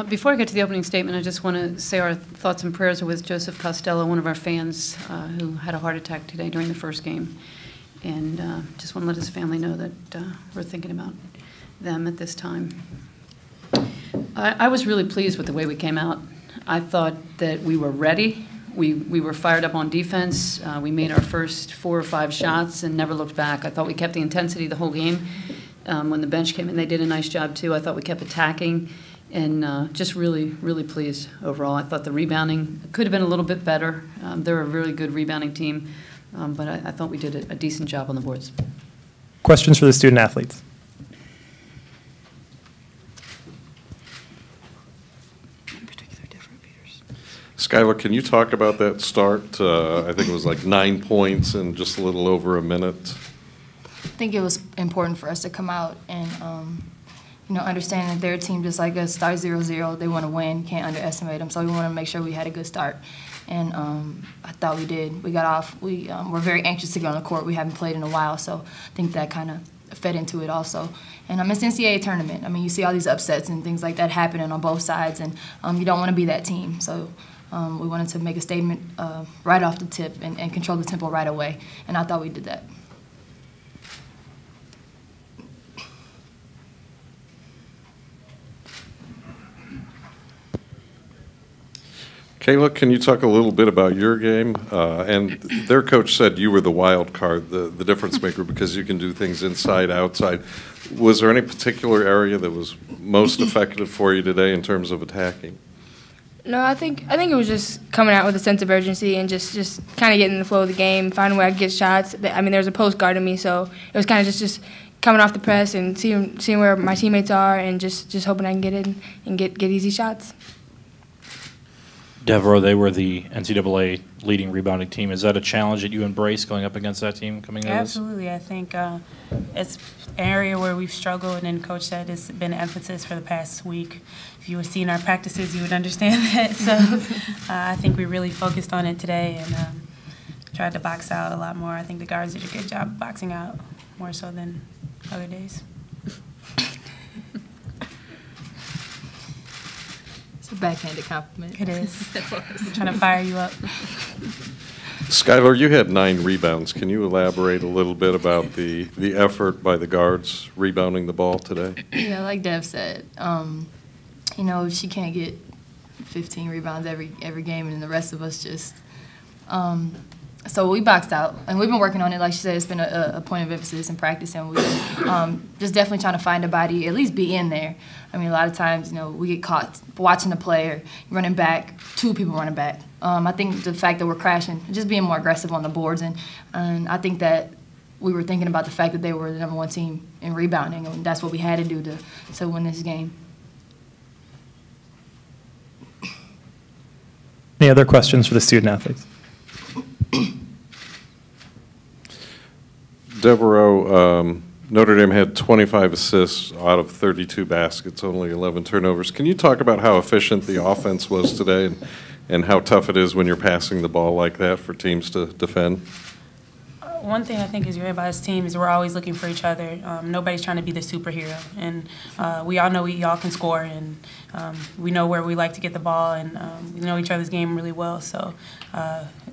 Before I get to the opening statement, I just want to say our thoughts and prayers are with Joseph Costello, one of our fans who had a heart attack today during the first game. And just want to let his family know that we're thinking about them at this time. I was really pleased with the way we came out. I thought that we were ready. We were fired up on defense. We made our first 4 or 5 shots and never looked back. I thought we kept the intensity the whole game. When the bench came in, they did a nice job too. I thought we kept attacking. And just really, really pleased overall. I thought the rebounding could have been a little bit better. They're a really good rebounding team, but I thought we did a decent job on the boards. Questions for the student athletes? Skylar, can you talk about that start? I think it was like 9 points in just a little over a minute. I think it was important for us to come out and understand that they're a team just like us, start 0-0. They want to win, can't underestimate them. So we want to make sure we had a good start. And I thought we did. We got off. We were very anxious to get on the court. We haven't played in a while, so I think that kind of fed into it also. And it's an NCAA tournament. I mean, you see all these upsets and things like that happening on both sides, and you don't want to be that team. So we wanted to make a statement right off the tip and control the tempo right away, and I thought we did that. Kayla, can you talk a little bit about your game? And their coach said you were the wild card, the difference maker, because you can do things inside, outside. Was there any particular area that was most effective for you today in terms of attacking? No, I think it was just coming out with a sense of urgency and just kind of getting in the flow of the game, finding where I could get shots. I mean, there was a post guarding me, so it was kind of just coming off the press and seeing where my teammates are and just hoping I can get in and get easy shots. Devereaux, they were the NCAA leading rebounding team. Is that a challenge that you embrace going up against that team coming into this? Absolutely. I think it's an area where we've struggled, and Coach said it's been an emphasis for the past week. If you were seeing our practices, you would understand that. So I think we really focused on it today and tried to box out a lot more. I think the guards did a good job boxing out more so than other days. A backhanded compliment. It is. I'm trying to fire you up. Skylar, you had 9 rebounds. Can you elaborate a little bit about the effort by the guards rebounding the ball today? Yeah, like Dev said, she can't get 15 rebounds every game, and the rest of us just. So we boxed out, and we've been working on it. Like she said, it's been a point of emphasis in practice, and we just definitely trying to find a body, at least be in there. I mean, a lot of times, we get caught watching the player, running back, 2 people running back. I think the fact that we're crashing, just being more aggressive on the boards, and I think that we were thinking about the fact that they were the #1 team in rebounding, and that's what we had to do to win this game. Any other questions for the student athletes? Devereaux, Notre Dame had 25 assists out of 32 baskets, only 11 turnovers. Can you talk about how efficient the offense was today and how tough it is when you're passing the ball like that for teams to defend? One thing I think is great about this team is we're always looking for each other. Nobody's trying to be the superhero, and we all know we all can score, and we know where we like to get the ball, and we know each other's game really well. So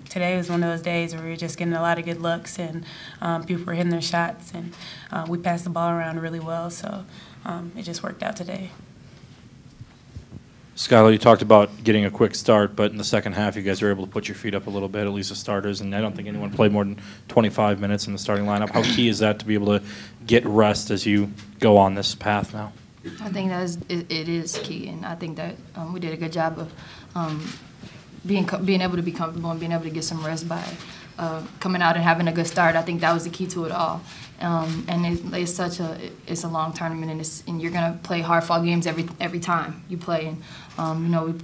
today was one of those days where we were just getting a lot of good looks, and people were hitting their shots, and we passed the ball around really well. So it just worked out today. Skylar, you talked about getting a quick start, but in the second half, you guys were able to put your feet up a little bit, at least the starters, and I don't think anyone played more than 25 minutes in the starting lineup. How key is that to be able to get rest as you go on this path now? I think it is key, and I think that we did a good job of being able to be comfortable and being able to get some rest by coming out and having a good start. I think that was the key to it all. And it's a long tournament, and you're gonna play hard-fought games every time you play. And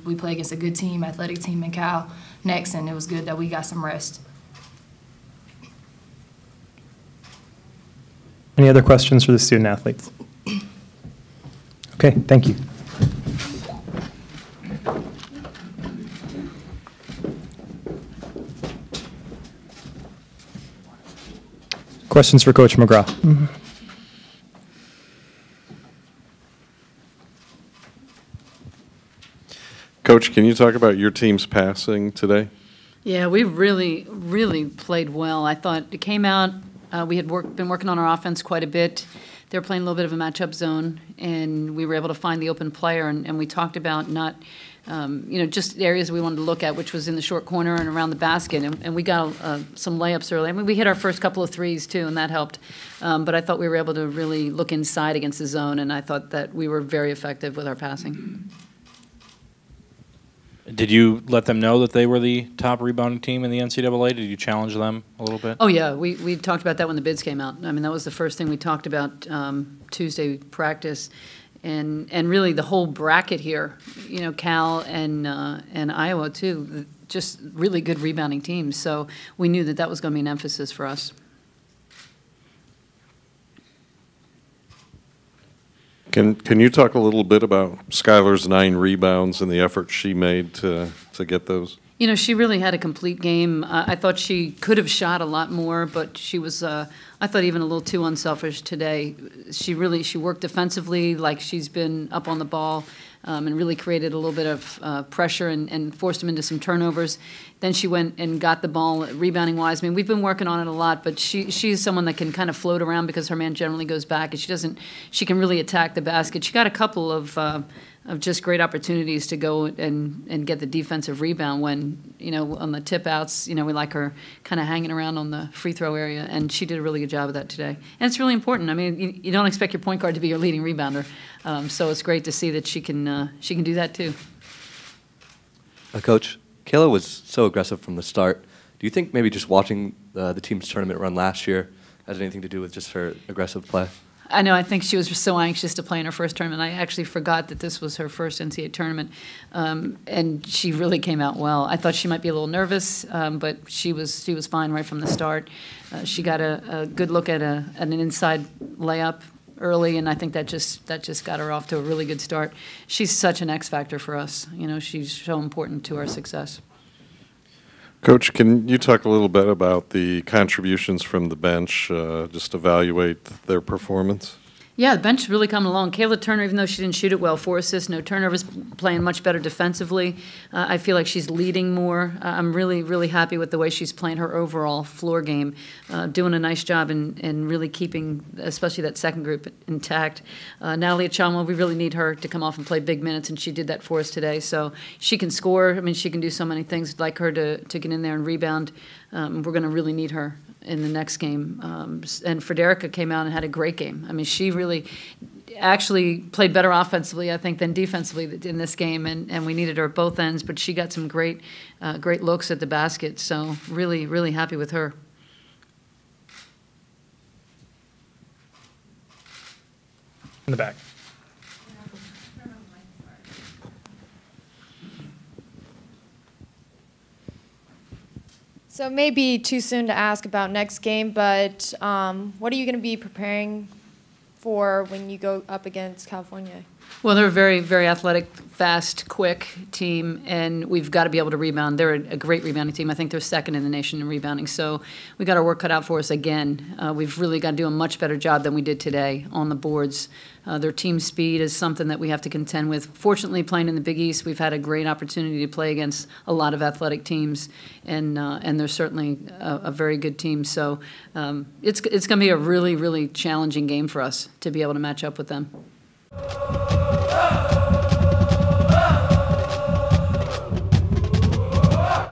we play against a good team, athletic team in Cal next, and it was good that we got some rest. Any other questions for the student athletes? Okay, thank you. Questions for Coach McGraw? Mm-hmm. Coach, can you talk about your team's passing today? Yeah, we really, really played well. I thought it came out, we had been working on our offense quite a bit. They were playing a little bit of a matchup zone, and we were able to find the open player, and we talked about not, just areas we wanted to look at, which was in the short corner and around the basket, and we got some layups early. I mean, we hit our first couple of threes, too, and that helped. But I thought we were able to really look inside against the zone, and I thought that we were very effective with our passing. Did you let them know that they were the top rebounding team in the NCAA? Did you challenge them a little bit? Oh, yeah. We talked about that when the bids came out. I mean, that was the first thing we talked about Tuesday practice. And really the whole bracket here, Cal and Iowa, too, just really good rebounding teams. So we knew that was going to be an emphasis for us. Can you talk a little bit about Skylar's 9 rebounds and the effort she made to get those? She really had a complete game. I thought she could have shot a lot more, but she was, I thought, even a little too unselfish today. She worked defensively, like she's been up on the ball, and really created a little bit of pressure and forced them into some turnovers. Then she went and got the ball rebounding-wise. I mean, we've been working on it a lot, but she's someone that can kind of float around because her man generally goes back, and she can really attack the basket. She got a couple of just great opportunities to go and get the defensive rebound when, on the tip outs, we like her kind of hanging around on the free throw area, and she did a really good job of that today. And it's really important. I mean, you don't expect your point guard to be your leading rebounder, so it's great to see that she can do that too. Coach, Kayla was so aggressive from the start. Do you think maybe just watching the team's tournament run last year has anything to do with just her aggressive play? I know. I think she was just so anxious to play in her first tournament. I actually forgot that this was her first NCAA tournament, and she really came out well. I thought she might be a little nervous, but she was fine right from the start. She got a good look at an inside layup early, and I think that just got her off to a really good start. She's such an X factor for us. She's so important to our success. Coach, can you talk a little bit about the contributions from the bench, just evaluate their performance? Yeah, the bench is really coming along. Kayla Turner, even though she didn't shoot it well, 4 assists, no turnovers, playing much better defensively. I feel like she's leading more. I'm really, really happy with the way she's playing her overall floor game, doing a nice job in really keeping, especially that second group, intact. Natalie Achamwa, we really need her to come off and play big minutes, and she did that for us today. So she can score. I mean, she can do so many things. I'd like her to get in there and rebound. We're going to really need her in the next game. And Frederica came out and had a great game. I mean, she really actually played better offensively, I think, than defensively in this game, and we needed her at both ends, but she got some great looks at the basket, so really, really happy with her. In the back. So it may be too soon to ask about next game, but what are you going to be preparing for when you go up against California? Well, they're a very, very athletic, fast, quick team, and we've got to be able to rebound. They're a great rebounding team. I think they're second in the nation in rebounding. So we got our work cut out for us again. We've really got to do a much better job than we did today on the boards. Their team speed is something that we have to contend with. Fortunately, playing in the Big East, we've had a great opportunity to play against a lot of athletic teams, and they're certainly a very good team. So it's going to be a really, really challenging game for us to be able to match up with them.